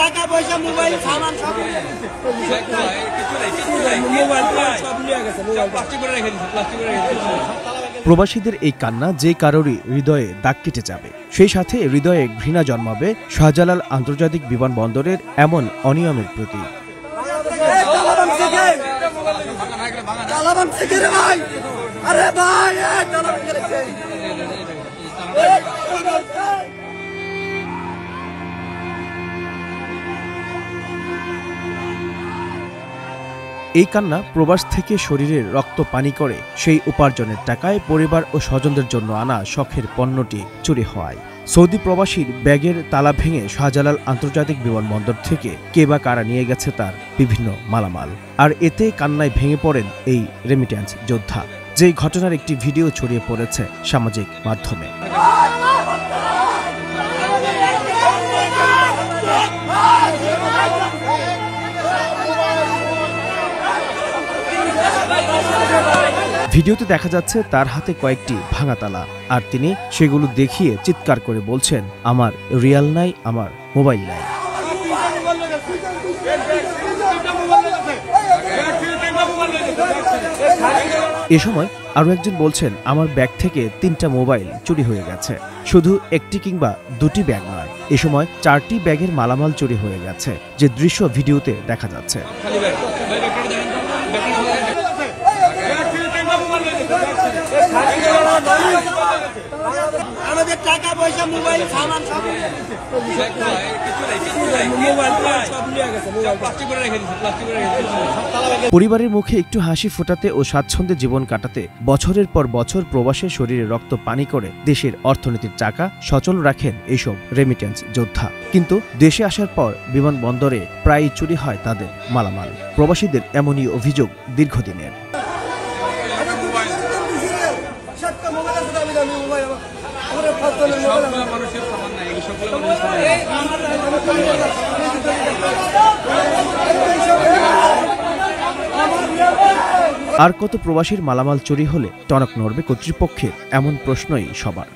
টাকা পয়সা মোবাইল সামান সব প্রবাসীদের এই কান্না যে কারোরই হৃদয়ে দাগ কেটে যাবে, সেই সাথে হৃদয়ে ঘৃণা জন্মাবে শাহজালাল আন্তর্জাতিক বিমানবন্দরের এমন অনিয়মের প্রতি। এই কান্না প্রবাস থেকে শরীরের রক্ত পানি করে সেই উপার্জনের টাকায় পরিবার ও স্বজনদের জন্য আনা শখের পণ্যটি চুরি হওয়ায়। সৌদি প্রবাসীর ব্যাগের তালা ভেঙে শাহজালাল আন্তর্জাতিক বিমানবন্দর থেকে কে বা কারা নিয়ে গেছে তার বিভিন্ন মালামাল, আর এতে কান্নায় ভেঙে পড়েন এই রেমিট্যান্স যোদ্ধা। যেই ঘটনার একটি ভিডিও ছড়িয়ে পড়েছে সামাজিক মাধ্যমে। ভিডিওতে দেখা যাচ্ছে তার হাতে কয়েকটি ভাঙা তালা, আর তিনি সেগুলো দেখিয়ে চিৎকার করে বলছেন, আমার রিয়াল নাই, আমার মোবাইল নাই। এ সময় আরো একজন বলছেন, আমার ব্যাগ থেকে 3টা মোবাইল চুরি হয়ে গেছে, শুধু একটি কিংবা দুটি ব্যাগ নয়, এ সময় 4টি ব্যাগের মালামাল চুরি হয়ে গেছে, যে দৃশ্য ভিডিওতে দেখা যাচ্ছে। আমাদের টাকা পয়সা মোবাইল সামান সব পরিবারের মুখে একটু হাসি ফোটাতে ও স্বাচ্ছন্দ্যে জীবন কাটাতে বছরের পর বছর প্রবাসের শরীরে রক্ত পানি করে দেশের অর্থনীতির চাকা সচল রাখেন এইসব রেমিট্যান্স যোদ্ধা। কিন্তু দেশে আসার পর বিমানবন্দরে প্রায়ই চুরি হয় তাদের মালামাল। প্রবাসীদের এমনই অভিযোগ দীর্ঘদিনের। আর কত প্রবাসীর মালামাল চুরি হলে টনক নড়বে কর্তৃপক্ষের, এমন প্রশ্নই সবার।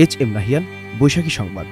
এইচ এম নাহিয়ান, বৈশাখী সংবাদ।